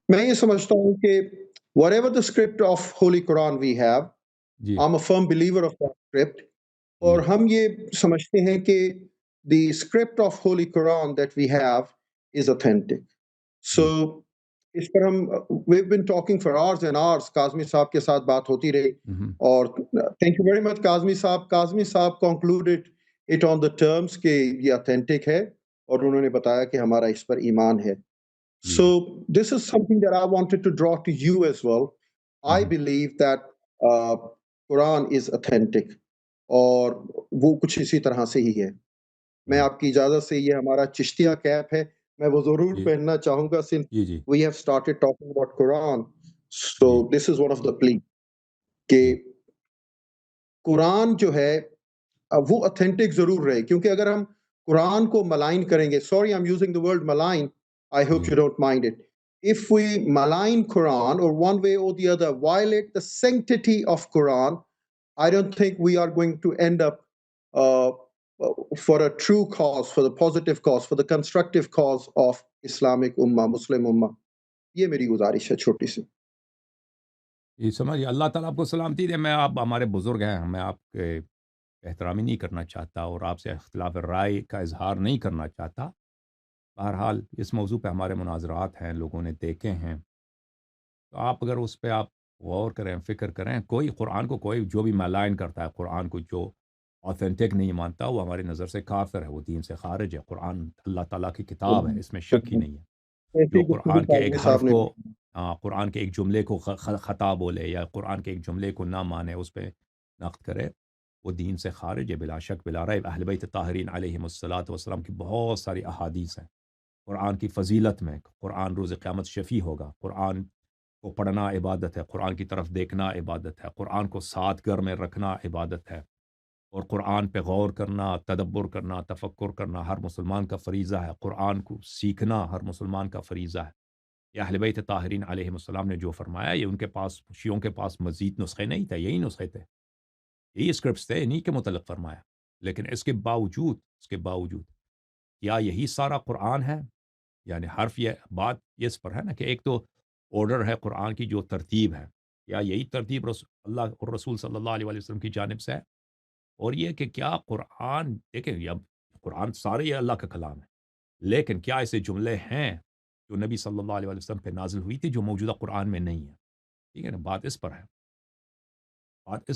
میں یہ سمجھتا ہوں کہ whatever the script of Holy Quran we have, G I'm a firm believer of that script. اور جی ہم یہ سمجھتے ہیں کہ the script of Holy Quran that we have is authentic. So جی اس پر ہم we've been talking for hours and hours. Kazmi صاحب کے ساتھ بات ہوتی رہی ہم، اور thank you very much Kazmi صاحب concluded it on the terms کہ یہ authentic ہے اور انہوں نے بتایا کہ ہمارا اس پر ایمان ہے. جی So this is something that I wanted to draw to you as well. I ہم، believe that Quran is authentic اور وہ کچھ اسی طرح سے ہی ہے. میں ہم، آپ کی اجازت سے یہ ہمارا چشتیہ کیپ ہے میں وہ ضرور جی پہننا چاہوں گا since G G we have started talking about Quran. So G this is one of the plea کہ جی قرآن جو ہے وہ authentic ضرور رہے کیونکہ اگر ہم قرآن کو ملائن کریں گے sorry I'm using the word malign I hope G you don't mind it. If we malign Quran or one way or the other violate the sanctity of Quran, I don't think we are going to end up uh, for a true cause, for the positive cause, for the constructive cause of Islamic Ummah, Muslim Ummah. یہ میری گزارش ہے چھوٹی سی. جی سمجھ اللہ تعالیٰ آپ کو سلامتی دے. میں آپ ہمارے بزرگ ہیں میں آپ کے احترامی نہیں کرنا چاہتا اور آپ سے اختلاف رائے کا اظہار نہیں کرنا چاہتا. بہرحال اس موضوع پہ ہمارے مناظرات ہیں لوگوں نے دیکھے ہیں تو آپ اگر اس پہ آپ غور کریں فکر کریں کوئی قرآن کو کوئی جو بھی ملائن کرتا ہے قرآن کو جو اوتھینٹک نہیں مانتا وہ ہماری نظر سے کافر ہے وہ دین سے خارج ہے. قرآن اللہ تعالیٰ کی کتاب ہے اس میں شک ہی نہیں ہے. ایسی جو گفتگو قرآن کے ایک کاظمی حرف صاحب نے کو قرآن کے ایک جملے کو خطا بولے یا قرآن کے ایک جملے کو نہ مانے اس پہ نقد کرے وہ دین سے خارج ہے بلا شک بلا ریب. اہل بیت طاہرین علیہم الصلاۃ والسلام کی بہت ساری احادیث ہیں قرآن کی فضیلت میں. قرآن روز قیامت شفیع ہوگا. قرآن کو پڑھنا عبادت ہے. قرآن کی طرف دیکھنا عبادت ہے. قرآن کو ساتھ گھر میں رکھنا عبادت ہے اور قرآن پہ غور کرنا تدبر کرنا تفکر کرنا ہر مسلمان کا فریضہ ہے. قرآن کو سیکھنا ہر مسلمان کا فریضہ ہے. یہ اہل بیت طاہرین علیہم السلام نے جو فرمایا یہ ان کے پاس شیعوں کے پاس مزید نسخے نہیں تھے یہی نسخے تھے یہی اسکرپٹس تھے انہی کے متعلق فرمایا. لیکن اس کے باوجود کیا یہی سارا قرآن ہے؟ یعنی حرف یہ بات اس پر ہے نا کہ ایک تو آرڈر ہے قرآن کی جو ترتیب ہے یا یہی ترتیب اللہ اور رسول صلی اللہ علیہ وسلم کی جانب سے ہے. اور یہ کہ کیا قرآن دیکھیں اب قرآن سارے یہ اللہ کا کلام ہے لیکن کیا ایسے جملے ہیں جو نبی صلی اللہ علیہ وسلم پہ نازل ہوئی تھی جو موجودہ قرآن میں نہیں ہے. ٹھیک ہے نا بات اس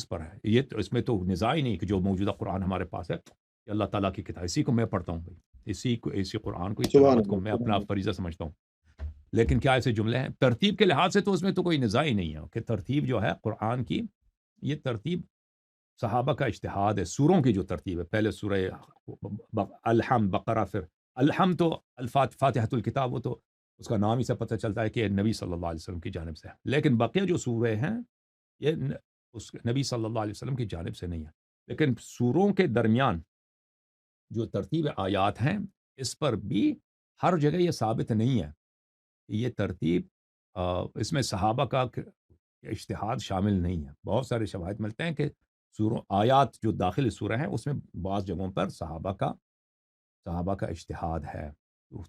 پر ہے یہ تو اس میں تو نزاع ہی نہیں کہ جو موجودہ قرآن ہمارے پاس ہے کہ اللہ تعالیٰ کی کتاب اسی کو میں پڑھتا ہوں بھائی اسی قرآن کو اس سبحان تلاوت کو اللہ میں سبحان اپنا اللہ. فریضہ سمجھتا ہوں. لیکن کیا ایسے جملے ہیں ترتیب کے لحاظ سے تو اس میں تو کوئی نزاع ہی نہیں ہے کہ ترتیب جو ہے قرآن کی یہ ترتیب صحابہ کا اجتہاد ہے. سوروں کی جو ترتیب ہے پہلے سورہ الحم بقرہ پھر الحم تو فاتحۃ الکتاب وہ تو اس کا نام ہی سے پتہ چلتا ہے کہ نبی صلی اللہ علیہ وسلم کی جانب سے ہے. لیکن بقیہ جو سورے ہیں یہ اس نبی صلی اللہ علیہ وسلم کی جانب سے نہیں ہے. لیکن سوروں کے درمیان جو ترتیب آیات ہیں اس پر بھی ہر جگہ یہ ثابت نہیں ہے کہ یہ ترتیب اس میں صحابہ کا اجتہاد شامل نہیں ہے. بہت سارے شواہد ملتے ہیں کہ آیات جو داخل سورہ ہیں اس میں بعض جگہوں پر صحابہ کا اجتہاد ہے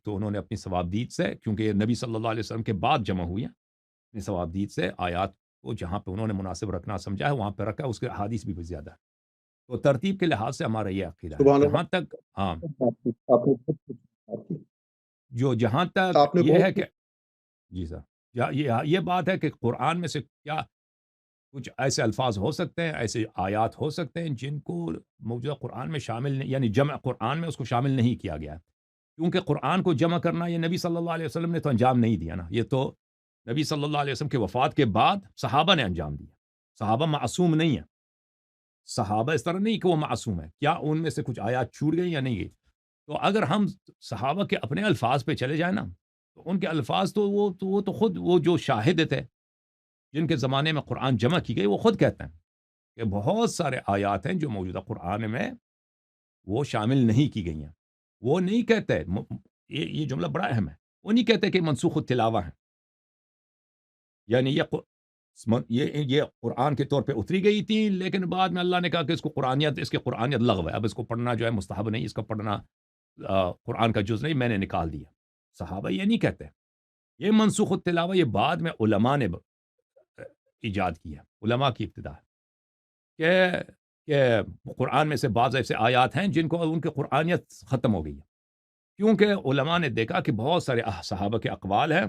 تو انہوں نے اپنی ثوابدید سے کیونکہ یہ نبی صلی اللہ علیہ وسلم کے بعد جمع ہوئی ہیں اپنی ثوابدید سے آیات کو جہاں پہ انہوں نے مناسب رکھنا سمجھا ہے وہاں پہ رکھا اس کے احادیث بھی زیادہ ہے. تو ترتیب کے لحاظ سے ہمارا یہ عقیدہ ہے. سبحان جہاں اللہ. تک جہاں تک آپ نے یہ ہے بہت کہ جی سر یہ بات ہے کہ قرآن میں سے کیا کچھ ایسے الفاظ ہو سکتے ہیں ایسے آیات ہو سکتے ہیں جن کو موجودہ قرآن میں شامل نہیں یعنی جمع قرآن میں اس کو شامل نہیں کیا گیا کیونکہ قرآن کو جمع کرنا یہ نبی صلی اللہ علیہ وسلم نے تو انجام نہیں دیا نا. یہ تو نبی صلی اللہ علیہ وسلم کے وفات کے بعد صحابہ نے انجام دیا. صحابہ معصوم نہیں ہیں. صحابہ اس طرح نہیں کہ وہ معصوم ہے کیا ان میں سے کچھ آیات چھوٹ گئی یا نہیں گئی. تو اگر ہم صحابہ کے اپنے الفاظ پہ چلے جائیں نا تو ان کے الفاظ تو وہ تو خود وہ جو شاہد تھے جن کے زمانے میں قرآن جمع کی گئی وہ خود کہتے ہیں کہ بہت سارے آیات ہیں جو موجودہ قرآن میں وہ شامل نہیں کی گئی ہیں. وہ نہیں کہتے یہ جملہ بڑا اہم ہے وہ نہیں کہتے کہ منسوخ التلاوہ ہیں یعنی یہ قرآن کے طور پہ اتری گئی تھی لیکن بعد میں اللہ نے کہا کہ اس کے قرآنیت لغو ہے اب اس کو پڑھنا جو ہے مستحب نہیں اس کا پڑھنا قرآن کا جز نہیں میں نے نکال دیا. صحابہ یہ نہیں کہتے یہ منسوخ التلاوہ یہ بعد میں علماء نے ایجاد کیا، علماء کی ابتدا ہے کہ قرآن میں سے بعض ایسے آیات ہیں جن کو ان کی قرآنیت ختم ہو گئی ہے، کیونکہ علماء نے دیکھا کہ بہت سارے صحابہ کے اقوال ہیں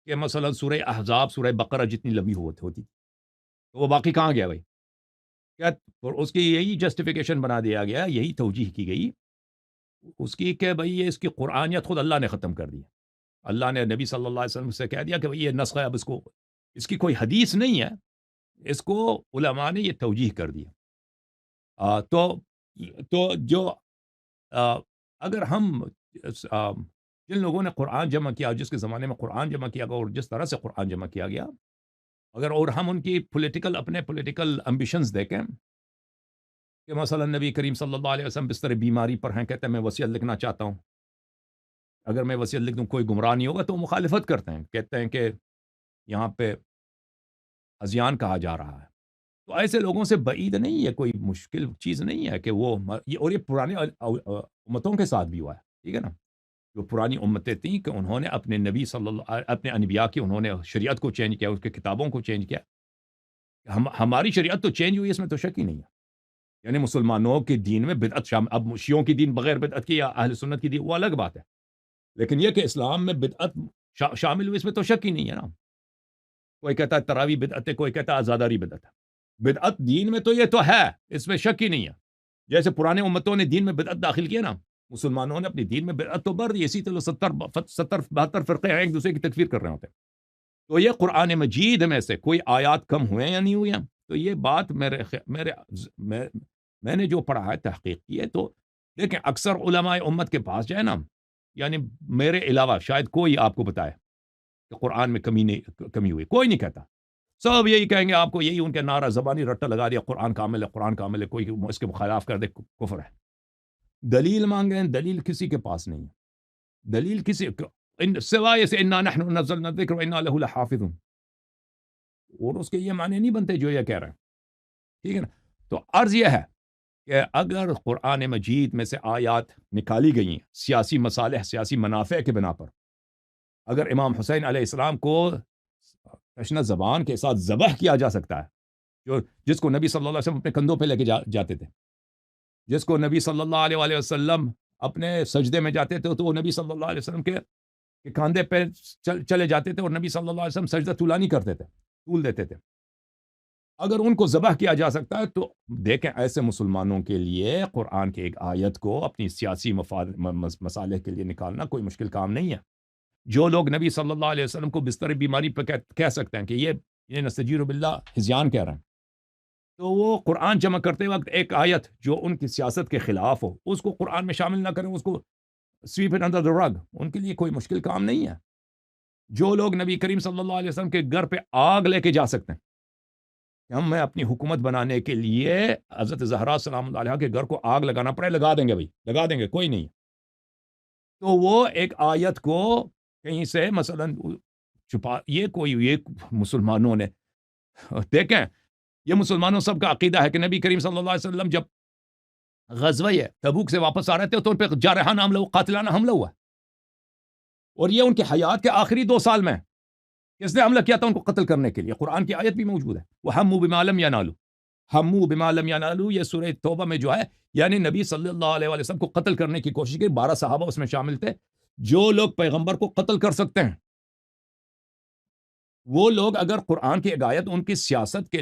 کہ مثلا سورہ احزاب، سورہ بقرہ جتنی لمبی ہوتی تو وہ باقی کہاں گیا بھائی؟ کیا اس کی یہی جسٹیفیکیشن بنا دیا گیا، یہی توجیہ کی گئی اس کی کہ بھئی یہ اس کی قرآنیت خود اللہ نے ختم کر دی۔ اللہ نے نبی صلی اللہ علیہ وسلم سے کہہ دیا کہ بھئی یہ نسخ ہے، اب اس کی کوئی حدیث نہیں ہے، اس کو علماء نے یہ توجیہ کر دیا۔ تو جو اگر ہم جن لوگوں نے قرآن جمع کیا، جس کے زمانے میں قرآن جمع کیا گیا اور جس طرح سے قرآن جمع کیا گیا، اگر اور ہم ان کی اپنے پولیٹیکل امبیشنز دیکھیں کہ مثلا نبی کریم صلی اللہ علیہ وسلم بستر بیماری پر ہیں، کہتے ہیں میں وصیت لکھنا چاہتا ہوں، اگر میں وصیت لکھ دوں کوئی گمراہ نہیں ہوگا، تو وہ مخالفت کرتے ہیں، کہتے ہیں کہ یہاں پہ ازیان کہا جا رہا ہے۔ تو ایسے لوگوں سے بعید نہیں ہے، کوئی مشکل چیز نہیں ہے کہ وہ اور یہ پرانے امتوں کے ساتھ بھی ہوا ہے، ٹھیک ہے نا؟ جو پرانی امتیں تھیں کہ انہوں نے اپنے نبی صلی اللہ اپنے انبیاء کی انہوں نے شریعت کو چینج کیا، اس کے کتابوں کو چینج کیا۔ ہماری شریعت تو چینج ہوئی، اس میں تو شک ہی نہیں ہے۔ یعنی مسلمانوں کے دین میں بدعت شامل، اب شیعوں کی دین بغیر بدعت کی یا اہل سنت کی دین وہ الگ بات ہے، لیکن یہ کہ اسلام میں بدعت شامل ہوئی، اس میں تو شک ہی نہیں ہے نا۔ کوئی کہتا ہے تراویح بدعت ہے، کوئی کہتا ہے عزاداری بدعت ہے۔ بدعت دین میں تو یہ تو ہے، اس میں شک ہی نہیں ہے۔ جیسے پرانے امتوں نے دین میں بدعت داخل کیا نا، مسلمانوں نے اپنی دین میں بدعت تو بڑھ رہی ہے، اسی طرح 72 فرقے ہیں ایک دوسرے کی تکفیر کر رہے ہوتے ہیں۔ تو یہ قرآن مجید میں سے کوئی آیات کم ہوئے یا نہیں ہوئے ہیں، تو یہ بات میں نے جو پڑھا ہے، تحقیق کی ہے، تو دیکھیں اکثر علماء امت کے پاس جائے نا، یعنی میرے علاوہ شاید کوئی آپ کو بتائے کہ قرآن میں کمی ہوئی، کوئی نہیں کہتا۔ سب یہی کہیں گے آپ کو، یہی ان کے نعرہ زبانی رٹا لگا دیا، قرآن کامل ہے، قرآن کامل ہے، کوئی اس کے خلاف کر دے کفر ہے۔ دلیل مانگ رہے ہیں، دلیل کسی کے پاس نہیں ہے، دلیل کسی سوائے سے انا نحن نزلنا الذکر وانا لہ لحافظون، اور اس کے یہ معنی نہیں بنتے جو یہ کہہ رہے ہیں، ٹھیک ہے نا؟ تو عرض یہ ہے کہ اگر قرآن مجید میں سے آیات نکالی گئی ہیں سیاسی مصالح، سیاسی منافع کے بنا پر، اگر امام حسین علیہ السلام کو تشنہ زبان کے ساتھ ذبح کیا جا سکتا ہے، جس کو نبی صلی اللہ علیہ وسلم اپنے کندھوں پہ لے کے جاتے تھے، جس کو نبی صلی اللہ علیہ وسلم اپنے سجدے میں جاتے تھے تو وہ نبی صلی اللہ علیہ وسلم کے کاندھے پہ چلے جاتے تھے، اور نبی صلی اللہ علیہ وسلم سجدہ طولا نہیں کرتے تھے، طول دیتے تھے۔ اگر ان کو ذبح کیا جا سکتا ہے تو دیکھیں ایسے مسلمانوں کے لیے قرآن کی ایک آیت کو اپنی سیاسی مصالح کے لیے نکالنا کوئی مشکل کام نہیں ہے۔ جو لوگ نبی صلی اللہ علیہ وسلم کو بستر بیماری پہ کہہ سکتے ہیں کہ یہ نستجیر باللہ ہذیان کہہ رہے ہیں، تو وہ قرآن جمع کرتے وقت ایک آیت جو ان کی سیاست کے خلاف ہو اس کو قرآن میں شامل نہ کریں، اس کو سویپ اٹ انڈر دی رگ، ان کے لیے کوئی مشکل کام نہیں ہے۔ جو لوگ نبی کریم صلی اللہ علیہ وسلم کے گھر پہ آگ لے کے جا سکتے ہیں کہ ہم اپنی حکومت بنانے کے لیے حضرت زہرا سلام اللہ علیہا کے گھر کو آگ لگانا پڑے، لگا دیں گے بھائی، لگا دیں گے، کوئی نہیں۔ تو وہ ایک آیت کو کہیں سے مثلا چھپا، یہ مسلمانوں نے دیکھیں، یہ مسلمانوں سب کا عقیدہ ہے کہ نبی کریم صلی اللہ علیہ وسلم جب غزوہ تبوک سے واپس آ رہے تھے تو ان پہ جارحانہ حملہ، قاتلانہ حملہ ہوا، اور یہ ان کی حیات کے آخری 2 سال میں کس نے حملہ کیا تھا ان کو قتل کرنے کے لیے۔ قرآن کی آیت بھی موجود ہے، وَهَمُّوا بِمَا لَمْ يَنَالُوا، ہمو بما لم ينالوا، یہ سورہ توبہ میں جو ہے، یعنی نبی صلی اللہ علیہ وسلم کو قتل کرنے کی کوشش کی، 12 صحابہ اس میں شامل تھے۔ جو لوگ پیغمبر کو قتل کر سکتے ہیں، وہ لوگ اگر قرآن کی آیت ان کی سیاست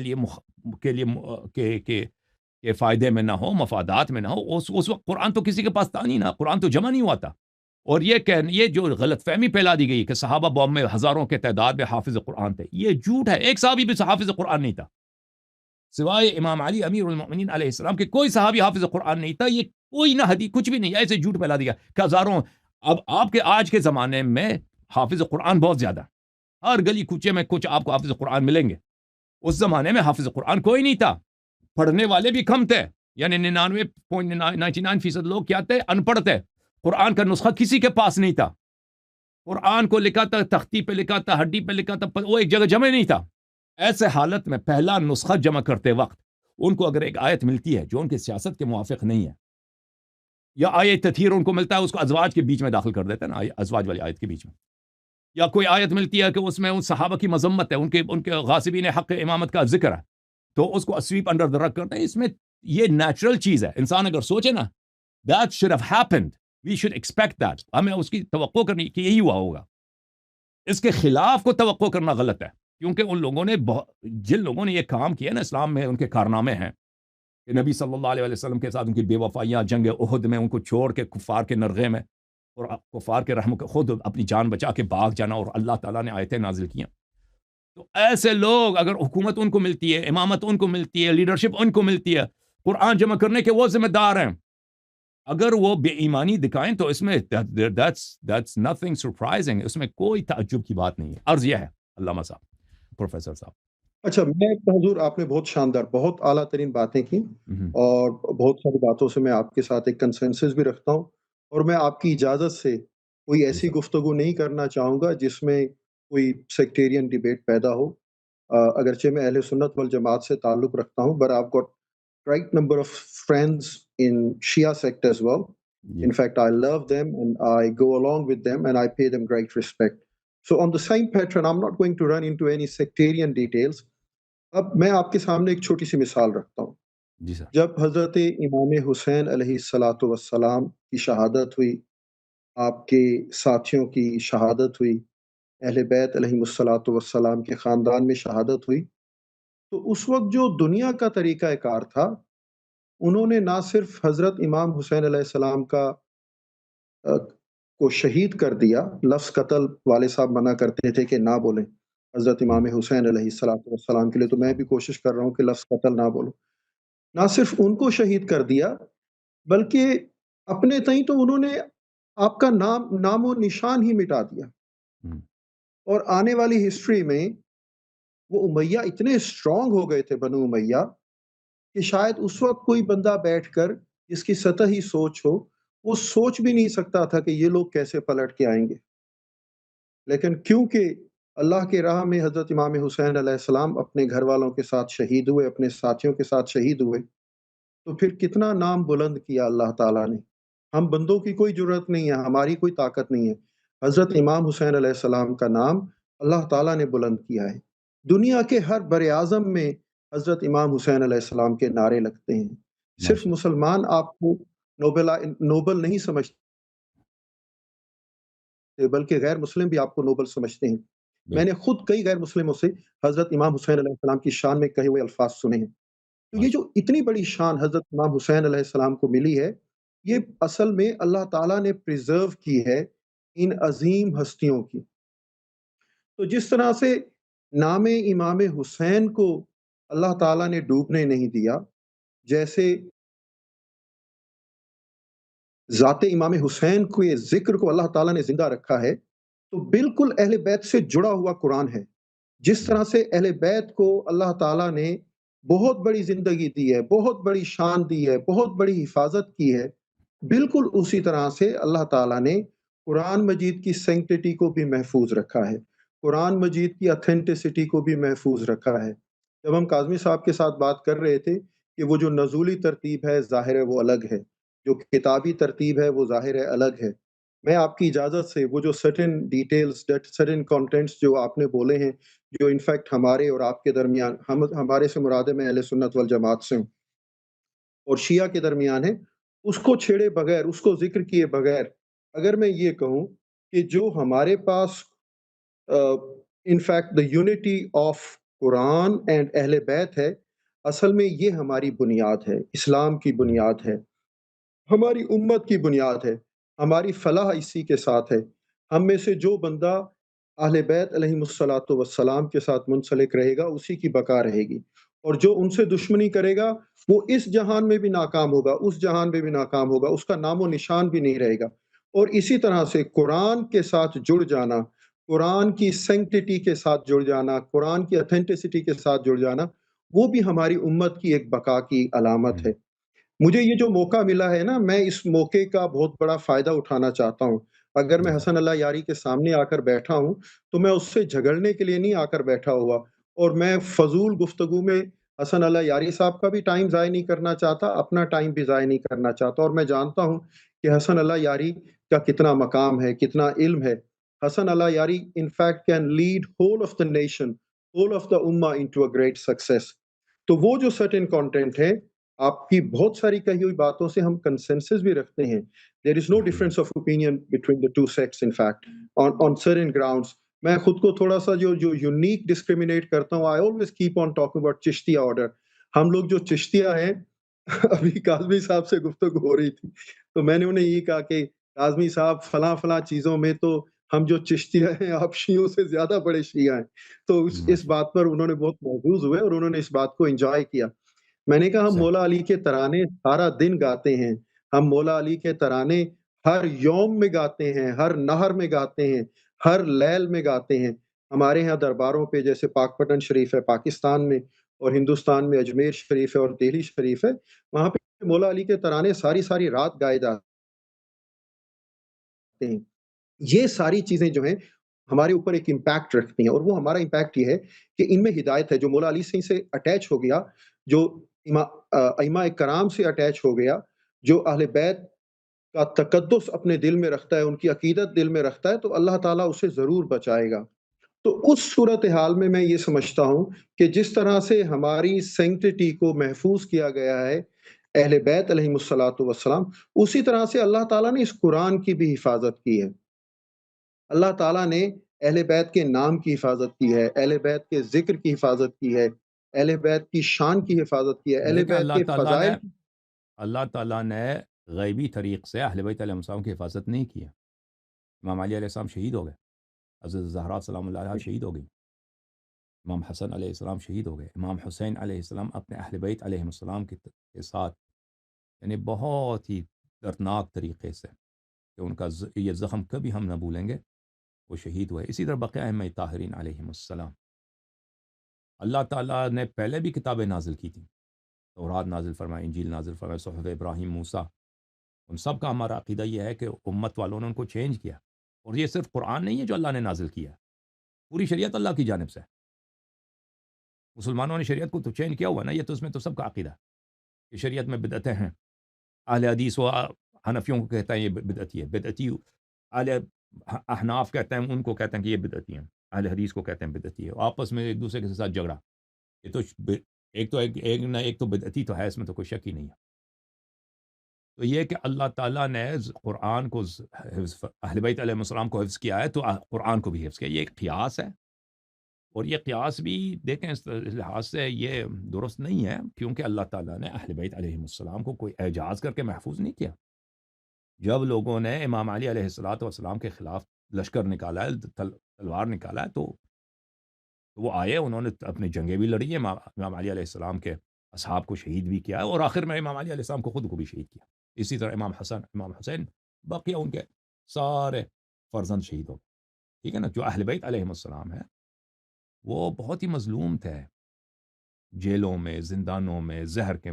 کے فائدے میں نہ ہو، مفادات میں نہ ہو، اس وقت قرآن تو کسی کے پاس تھا نہیں نا، قرآن تو جمع نہیں ہوا تھا۔ اور یہ جو غلط فہمی پھیلا دی گئی کہ صحابہ بوم میں ہزاروں کے تعداد میں حافظ قرآن تھے، یہ جھوٹ ہے۔ ایک صحابی بھی حافظ قرآن نہیں تھا، سوائے امام علی امیر المؤمنین علیہ السلام کے کوئی صحابی حافظ قرآن نہیں تھا۔ یہ کوئی نہ حدیث کچھ بھی نہیں، ایسے جھوٹ پھیلا دیا کہ ہزاروں۔ اب آپ کے آج کے زمانے میں حافظ قرآن بہت زیادہ، ہر گلی کوچے میں کچھ آپ کو حافظ قرآن ملیں گے۔ اس زمانے میں حافظ قرآن کوئی نہیں تھا، پڑھنے والے بھی کم تھے، یعنی 99.99% لوگ کیا تھے؟ ان پڑھ تھے۔ قرآن کا نسخہ کسی کے پاس نہیں تھا، قرآن کو لکھا تھا تختی پہ، لکھا تھا ہڈی پہ، لکھا تھا، وہ ایک جگہ جمع نہیں تھا۔ ایسے حالت میں پہلا نسخہ جمع کرتے وقت ان کو اگر ایک آیت ملتی ہے جو ان کی سیاست کے موافق نہیں ہے، یا آیت تطہیر ان کو ملتا ہے، اس کو ازواج کے بیچ میں داخل کر دیتے ہیں نا، ازواج والی آیت کے بیچ میں، یا کوئی آیت ملتی ہے کہ اس میں ان صحابہ کی مذمت ہے، ان کے غاصبین حق امامت کا ذکر ہے، تو اس کو سویپ انڈر دا رگ کرتے ہیں. اس میں یہ نیچرل چیز ہے. انسان اگر سوچے نا that should have happened, we should expect that, ہمیں اس کی توقع کرنی کہ یہی ہوا ہوگا. اس کے خلاف کو توقع کرنا غلط ہے، کیونکہ ان لوگوں نے جن لوگوں نے یہ کام کیا نا اسلام میں، ان کے کارنامے ہیں کہ نبی صلی اللہ علیہ وسلم کے ساتھ ان کی بے وفائیاں، جنگ احد میں ان کو چھوڑ کے کفار کے نرغے میں اور کفار کے رحم کو خود اپنی جان بچا کے بھاگ جانا، اور اللہ تعالیٰ نے آیتیں نازل کیاں. تو ایسے لوگ اگر حکومت ان کو ملتی ہے، امامت ان کو ملتی ہے، لیڈرشپ ان کو ملتی ہے، قرآن جمع کرنے کے وہ ذمہ دار ہیں، اگر وہ بے ایمانی دکھائیں تو اس میں that's nothing surprising، اس میں کوئی تعجب کی بات نہیں ہے. عرض یہ ہے علامہ صاحب، پروفیسر صاحب. اچھا، میں حضور آپ نے بہت شاندار، بہت اعلیٰ ترین باتیں کی، اور بہت ساری باتوں سے میں آپ کے ساتھ ایک کنسنسس بھی رکھتا ہوں، اور میں آپ کی اجازت سے کوئی ایسی گفتگو نہیں کرنا چاہوں گا جس میں کوئی سیکٹیرین ڈیبیٹ پیدا ہو. اگرچہ میں اہل سنت والجماعت سے تعلق رکھتا ہوں، but I've got right number of friends in Shia sect as well. In fact, I love them and I go along with them and I pay them great respect. So on the same pattern, I'm not going to run into any sectarian details. اب میں آپ کے سامنے ایک چھوٹی سی مثال رکھتا ہوں. جی سر. جب حضرت امام حسین علیہ الصلاۃ والسلام کی شہادت ہوئی، آپ کے ساتھیوں کی شہادت ہوئی، اہل بیت علیہ الصلاۃ والسلام کے خاندان میں شہادت ہوئی، تو اس وقت جو دنیا کا طریقہ کار تھا، انہوں نے نہ صرف حضرت امام حسین علیہ السلام کو شہید کر دیا. لفظ قتل والے صاحب منع کرتے تھے کہ نہ بولیں حضرت امام حسین علیہ السلام کے لیے، تو میں بھی کوشش کر رہا ہوں کہ لفظ قتل نہ بولوں. نہ صرف ان کو شہید کر دیا، بلکہ اپنے تئیں تو انہوں نے آپ کا نام و نشان ہی مٹا دیا. اور آنے والی ہسٹری میں وہ امیہ اتنے اسٹرانگ ہو گئے تھے، بنو امیہ، کہ شاید اس وقت کوئی بندہ بیٹھ کر جس کی سطحی سوچ ہو، وہ سوچ بھی نہیں سکتا تھا کہ یہ لوگ کیسے پلٹ کے آئیں گے. لیکن کیونکہ اللہ کے راہ میں حضرت امام حسین علیہ السلام اپنے گھر والوں کے ساتھ شہید ہوئے، اپنے ساتھیوں کے ساتھ شہید ہوئے، تو پھر کتنا نام بلند کیا اللہ تعالیٰ نے. ہم بندوں کی کوئی جرت نہیں ہے، ہماری کوئی طاقت نہیں ہے، حضرت امام حسین علیہ السلام کا نام اللہ تعالیٰ نے بلند کیا ہے. دنیا کے ہر بر اعظم میں حضرت امام حسین علیہ السلام کے نعرے لگتے ہیں. صرف مسلمان آپ کو نوبل نہیں سمجھتے، بلکہ غیر مسلم بھی آپ کو نوبل سمجھتے ہیں. میں نے خود کئی غیر مسلموں سے حضرت امام حسین علیہ السلام کی شان میں کہے ہوئے الفاظ سنے ہیں. تو یہ جو اتنی بڑی شان حضرت امام حسین علیہ السلام کو ملی ہے، یہ اصل میں اللہ تعالیٰ نے پریزرو کی ہے ان عظیم ہستیوں کی. تو جس طرح سے نام امام حسین کو اللہ تعالیٰ نے ڈوبنے نہیں دیا، جیسے ذات امام حسین کو، یہ ذکر کو اللہ تعالیٰ نے زندہ رکھا ہے، تو بالکل اہل بیت سے جڑا ہوا قرآن ہے. جس طرح سے اہل بیت کو اللہ تعالیٰ نے بہت بڑی زندگی دی ہے، بہت بڑی شان دی ہے، بہت بڑی حفاظت کی ہے، بالکل اسی طرح سے اللہ تعالیٰ نے قرآن مجید کی سینکٹیٹی کو بھی محفوظ رکھا ہے، قرآن مجید کی اتھینٹسٹی کو بھی محفوظ رکھا ہے. جب ہم کاظمی صاحب کے ساتھ بات کر رہے تھے کہ وہ جو نزولی ترتیب ہے ظاہر ہے وہ الگ ہے، جو کتابی ترتیب ہے وہ ظاہر ہے الگ ہے. میں آپ کی اجازت سے وہ جو سرٹن ڈیٹیلز، سرٹن کانٹینٹس جو آپ نے بولے ہیں، جو انفیکٹ ہمارے اور آپ کے درمیان، ہمارے سے مراد ہے میں اہل سنت والجماعت سے ہوں، اور شیعہ کے درمیان ہے، اس کو چھیڑے بغیر، اس کو ذکر کیے بغیر، اگر میں یہ کہوں کہ جو ہمارے پاس in fact the unity of Quran and اہل بیت ہے، اصل میں یہ ہماری بنیاد ہے، اسلام کی بنیاد ہے، ہماری امت کی بنیاد ہے، ہماری فلاح اسی کے ساتھ ہے. ہم میں سے جو بندہ اہل بیت علیہم الصلاۃ والسلام کے ساتھ منسلک رہے گا، اسی کی بقا رہے گی، اور جو ان سے دشمنی کرے گا وہ اس جہان میں بھی ناکام ہوگا، اس جہان میں بھی ناکام ہوگا، اس کا نام و نشان بھی نہیں رہے گا. اور اسی طرح سے قرآن کے ساتھ جڑ جانا، قرآن کی سینکٹیٹی کے ساتھ جڑ جانا، قرآن کی اتھینٹسٹی کے ساتھ جڑ جانا، وہ بھی ہماری امت کی ایک بقا کی علامت ہے. مجھے یہ جو موقع ملا ہے نا، میں اس موقع کا بہت بڑا فائدہ اٹھانا چاہتا ہوں. اگر میں حسن اللہ یاری کے سامنے آ کر بیٹھا ہوں تو میں اس سے جھگڑنے کے لیے نہیں آ کر بیٹھا ہوا، اور میں فضول گفتگو میں حسن اللہ یاری صاحب کا بھی ٹائم ضائع نہیں کرنا چاہتا، اپنا ٹائم بھی ضائع نہیں کرنا چاہتا. اور میں جانتا ہوں کہ حسن اللہ یاری کا کتنا مقام ہے، کتنا علم ہے. Hasan Allah Yari in fact can lead whole of the nation, whole of the ummah into a great success. تو وہ جو certain content ہے آپ کی بہت ساری کہی ہوئی باتوں سے ہم consensus بھی رکھتے ہیں. There is no difference of opinion between the two sects in fact on certain grounds. میں خود کو تھوڑا سا جو یونیک ڈسکریمنیٹ کرتا ہوں, I always keep on talking about Chishtiya order. ہم لوگ جو چشتیہ ہیں, ابھی کاظمی صاحب سے گفتگو ہو رہی تھی تو میں نے انہیں یہ کہا کہ کاظمی صاحب فلاں فلاں چیزوں میں تو ہم جو چشتیہ ہیں آپ شیعوں سے زیادہ بڑے شیعہ ہیں. تو اس بات پر انہوں نے بہت محظوظ ہوئے اور انہوں نے اس بات کو انجوائے کیا. میں نے کہا ہم مولا علی کے ترانے سارا دن گاتے ہیں, ہم مولا علی کے ترانے ہر یوم میں گاتے ہیں, ہر نہر میں گاتے ہیں, ہر لیل میں گاتے ہیں. ہمارے ہاں درباروں پہ جیسے پاک پٹن شریف ہے پاکستان میں, اور ہندوستان میں اجمیر شریف ہے اور دہلی شریف ہے, وہاں پہ مولا علی کے ترانے ساری ساری رات گائے جاتے ہیں. یہ ساری چیزیں جو ہیں ہمارے اوپر ایک امپیکٹ رکھتی ہیں, اور وہ ہمارا امپیکٹ یہ ہے کہ ان میں ہدایت ہے. جو مولا علی سے اٹیچ ہو گیا, جو ائمہ کرام سے اٹیچ ہو گیا, جو اہل بیت کا تقدس اپنے دل میں رکھتا ہے, ان کی عقیدت دل میں رکھتا ہے, تو اللہ تعالیٰ اسے ضرور بچائے گا. تو اس صورتحال میں یہ سمجھتا ہوں کہ جس طرح سے ہماری سینکٹیٹی کو محفوظ کیا گیا ہے اہل بیت علیہم الصلوۃ والسلام, اسی طرح سے اللہ تعالیٰ نے اس قرآن کی بھی حفاظت کی ہے. اللہ تعالیٰ نے اہل بیت کے نام کی حفاظت کی ہے, اہل بیت کے ذکر کی حفاظت کی ہے, اہل بیت کی شان کی حفاظت کی ہے, اہل دیکھیں بیت کے فضائل. اللہ تعالیٰ نے غیبی طریق سے اہل بیت علیہ السلام کی حفاظت نہیں کی ہے. امام علی علیہ السلام شہید ہو گئے, حضرت زہرا سلام اللہ علیہ شہید ہو گئی, امام حسن علیہ السلام شہید ہو گئے, امام حسین علیہ السلام اپنے اہل بیت علیہ السلام کے ساتھ یعنی بہت ہی دردناک طریقے سے, کہ ان کا یہ زخم کبھی ہم نہ بھولیں گے, وہ شہید ہوئے. اسی طرح بقیہ ائمہ طاہرین علیہم السلام. اللہ تعالیٰ نے پہلے بھی کتابیں نازل کی تھیں, تورات نازل فرمائے, انجیل نازل فرمائے, صحف ابراہیم موسیٰ. ان سب کا ہمارا عقیدہ یہ ہے کہ امت والوں نے ان کو چینج کیا. اور یہ صرف قرآن نہیں ہے جو اللہ نے نازل کیا, پوری شریعت اللہ کی جانب سے. مسلمانوں نے شریعت کو تو چینج کیا ہوا نا, یہ تو اس میں تو سب کا عقیدہ کہ شریعت میں بدعتیں ہیں. اہل حدیث و حنفیوں کو کہتا ہے یہ بدعتی ہے, بدعتی اہل احناف کہتے ہیں, ان کو کہتے ہیں کہ یہ بدعتی ہیں, اہل حدیث کو کہتے ہیں بدعتی ہے. آپس میں ایک دوسرے کے ساتھ جھگڑا. یہ تو ایک تو بدعتی تو ہے, اس میں تو کوئی شک ہی نہیں ہے. تو یہ کہ اللہ تعالیٰ نے قرآن کو اہل بیت علیہ السلام کو حفظ کیا ہے, تو قرآن کو بھی حفظ کیا. یہ ایک قیاس ہے, اور یہ قیاس بھی دیکھیں اس لحاظ سے یہ درست نہیں ہے, کیونکہ اللہ تعالیٰ نے اہل بیت علیہ السلام کو کوئی اعجاز کر کے محفوظ نہیں کیا. جب لوگوں نے امام علی علیہ السلام کے خلاف لشکر نکالا ہے, تلوار نکالا ہے, تو وہ آئے, انہوں نے اپنی جنگیں بھی لڑی ہیں, امام علی علیہ السلام کے اصحاب کو شہید بھی کیا ہے, اور آخر میں امام علی علیہ السلام کو خود کو بھی شہید کیا. اسی طرح امام حسن, امام حسین, بقیہ ان کے سارے فرزند شہید ہو گئے. ٹھیک ہے نا. جو اہل بیت علیہ السلام ہے وہ بہت ہی مظلوم تھے, جیلوں میں, زندانوں میں, زہر کے,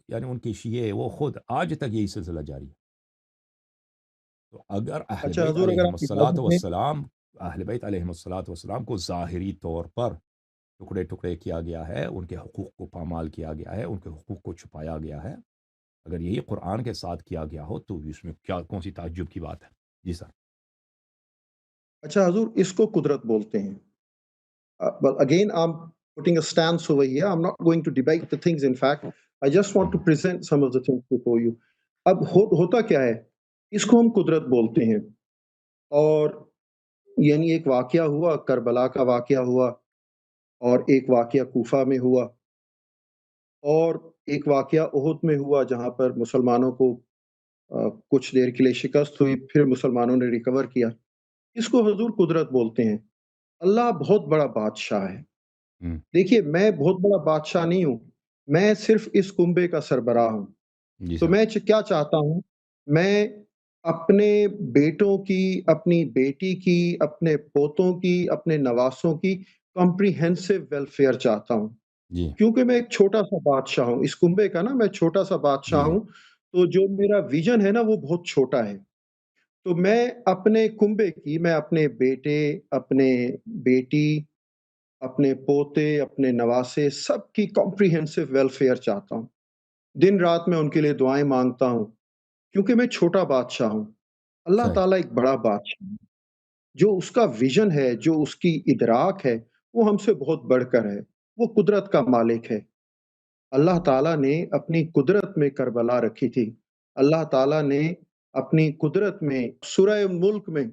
یعنی ان کے شیعے وہ خود آج تک یہی سلسلہ جاری ہے. تو اگر اہل اچھا بیت حضور, اگر علیہم آپ الصلاۃ اجازت دیں, والسلام اہل بیت علیہم الصلاۃ والسلام کو ظاہری طور پر ٹکڑے ٹکڑے کیا گیا ہے, ان کے حقوق کو پامال کیا گیا ہے, ان کے حقوق کو چھپایا گیا ہے, اگر یہی قرآن کے ساتھ کیا گیا ہو تو اس میں کون سی تعجب کی بات ہے. جی سر. اچھا حضور, اس کو قدرت بولتے ہیں. But again, I'm putting a stance over here. I'm not going to debate the things. In fact, I just want to present some of the things before you. اب ہوتا کیا ہے, اس کو ہم قدرت بولتے ہیں. اور یعنی ایک واقعہ ہوا, کربلا کا واقعہ ہوا, اور ایک واقعہ کوفہ میں ہوا, اور ایک واقعہ احد میں ہوا جہاں پر مسلمانوں کو کچھ دیر کے لیے شکست ہوئی, پھر مسلمانوں نے ریکور کیا. اس کو حضور قدرت بولتے ہیں. اللہ بہت بڑا بادشاہ ہے. دیکھیے, میں بہت بڑا بادشاہ نہیں ہوں, میں صرف اس کنبے کا سربراہ ہوں. تو میں کیا چاہتا ہوں, میں اپنے بیٹوں کی, اپنی بیٹی کی, اپنے پوتوں کی, اپنے نواسوں کی کمپریہنسو ویلفیئر چاہتا ہوں. کیونکہ میں ایک چھوٹا سا بادشاہ ہوں, اس کنبے کا نا میں چھوٹا سا بادشاہ ہوں, تو جو میرا ویژن ہے نا وہ بہت چھوٹا ہے. تو میں اپنے کنبے کی, میں اپنے بیٹے, اپنے بیٹی, اپنے پوتے, اپنے نواسے, سب کی کمپریہنسو ویلفیئر چاہتا ہوں. دن رات میں ان کے لیے دعائیں مانگتا ہوں, کیونکہ میں چھوٹا بادشاہ ہوں. اللہ تعالیٰ ایک بڑا بادشاہ ہے. جو اس کا ویژن ہے، جو اس کی ادراک ہے، وہ ہم سے بہت بڑھ کر ہے. وہ قدرت کا مالک ہے. اللہ تعالیٰ نے اپنی قدرت میں کربلا رکھی تھی. اللہ تعالیٰ نے اپنی قدرت میں سورہ ملک میں،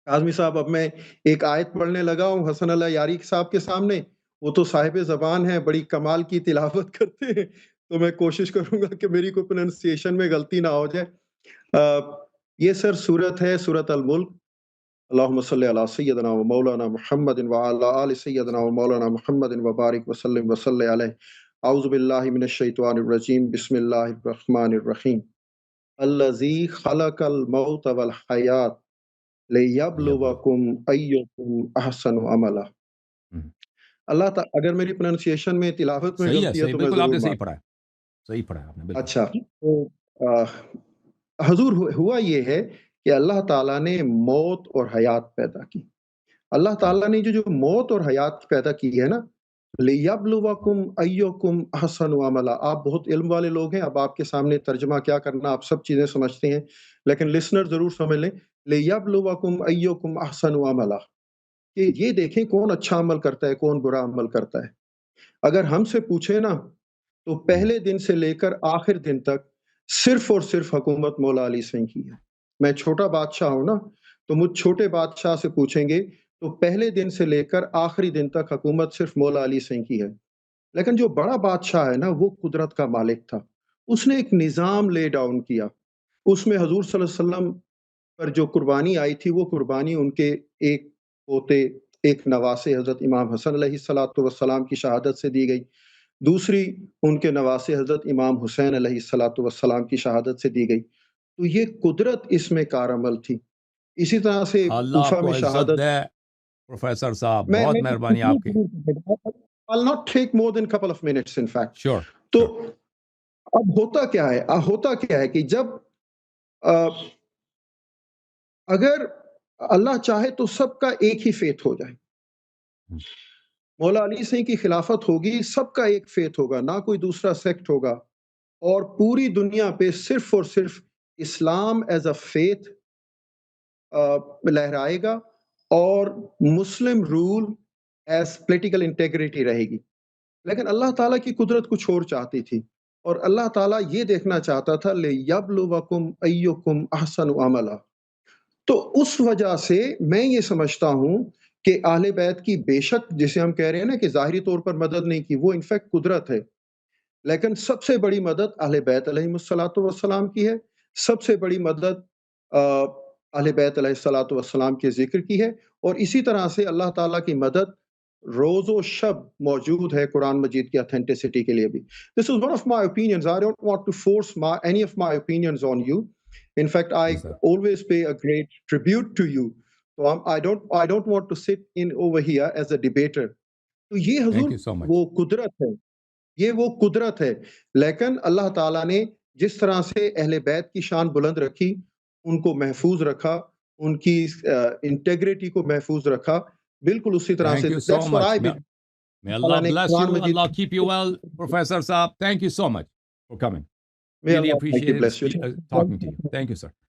اعظمی صاحب اب میں ایک آیت پڑھنے لگا ہوں حسن اللہ یاری صاحب کے سامنے، وہ تو صاحب زبان ہیں، بڑی کمال کی تلاوت کرتے ہیں، تو میں کوشش کروں گا کہ میری کوئی پروننسیشن میں غلطی نہ ہو جائے. یہ سر صورت ہے سورۃ الملک. اللہم صلی علی سیدنا و مولانا محمد وعلی آل سیدنا و مولانا محمد وبارک وسلم وصلی علیہ. اعوذ باللہ من الشیطان الرجیم. بسم اللہ الرحمن الرحیم. الذی خلق الموت والحیات لیبلوکم ایکم احسن عملا. اللہ تعالیٰ اگر میری پروننسیشن میں تلاوت میں صحیح ہے، غلطی ہے صحیح، تو میں بالکل آپ ضرور نے صحیح معاف. پڑھا ہے، صحیح پڑھا ہے آپ نے، بالکل. اچھا تو حضور ہوا یہ ہے کہ اللہ تعالیٰ نے موت اور حیات پیدا کی. اللہ تعالیٰ نے جو موت اور حیات پیدا کی ہے نا، لیبلوکم ایکم احسن عملا. آپ بہت علم والے لوگ ہیں، اب آپ کے سامنے ترجمہ کیا کرنا، آپ سب چیزیں سمجھتے ہیں، لیکن لسنر ضرور سمجھ لیں. لیبلوکم ایکم احسن عملا، کہ یہ دیکھیں کون اچھا عمل کرتا ہے، کون برا عمل کرتا ہے. اگر ہم سے پوچھے نا تو پہلے دن سے لے کر آخر دن تک صرف اور صرف حکومت مولا علی سنگھ کی ہے. میں چھوٹا بادشاہ ہوں نا، تو مجھ چھوٹے بادشاہ سے پوچھیں گے تو پہلے دن سے لے کر آخری دن تک حکومت صرف مولا علی سنگھ کی ہے. لیکن جو بڑا بادشاہ ہے نا، وہ قدرت کا مالک تھا. اس نے ایک نظام لے ڈاؤن کیا. اس میں حضور صلی اللہ علیہ وسلم پر جو قربانی آئی تھی، وہ قربانی ان کے ایک پوتے، ایک نواسے حضرت امام حسن علیہ الصلوۃ والسلام کی شہادت سے دی گئی. دوسری ان کے نواسے حضرت امام حسین علیہ الصلوۃ والسلام کی شہادت سے دی گئی. تو یہ قدرت اس میں کارعمل تھی. اسی طرح سے اللہ آپ کوفہ کو میں عزت شہادت. دے پروفیسر صاحب، میں بہت مہربانی آپ کی. I'll not take more than couple of minutes in fact. Sure. تو اب ہوتا کیا ہے، کہ جب اگر اللہ چاہے تو سب کا ایک ہی فیت ہو جائے. مولا علی سنگھ کی خلافت ہوگی، سب کا ایک فیت ہوگا، نہ کوئی دوسرا سیکٹ ہوگا، اور پوری دنیا پہ صرف اور صرف اسلام ایز اے فیتھ لہرائے گا، اور مسلم رول ایز پولیٹیکل انٹیگریٹی رہے گی. لیکن اللہ تعالیٰ کی قدرت کچھ اور چاہتی تھی، اور اللہ تعالیٰ یہ دیکھنا چاہتا تھا لیبلوکم ایکم احسن عملا. تو اس وجہ سے میں یہ سمجھتا ہوں کہ اہل بیت کی بے شک، جسے ہم کہہ رہے ہیں نا کہ ظاہری طور پر مدد نہیں کی، وہ انفیکٹ قدرت ہے، لیکن سب سے بڑی مدد اہل بیت علیہ الصلوۃ والسلام کی ہے. سب سے بڑی مدد اہل بیت علیہ الصلوۃ والسلام کے ذکر کی ہے. اور اسی طرح سے اللہ تعالیٰ کی مدد روز و شب موجود ہے قرآن مجید کی اتھینٹسٹی کے لیے بھی. This is one of my opinions. I don't want to force any of my opinions on you. In fact, I always pay a great tribute to you. So I don't want to sit in over here as a debater. تو یہ حضور وہ قدرت ہے، وہ قدرت ہے. لیکن اللہ تعالیٰ نے جس طرح سے اہل بیت کی شان بلند رکھی، ان کو محفوظ رکھا، ان کی انٹیگریٹی کو محفوظ رکھا، بالکل اسی طرح سے. That's what I believe. May Allah bless you. Allah keep you well, Professor Saab. Thank you so much for coming. Really appreciate talking to you. Thank you, sir.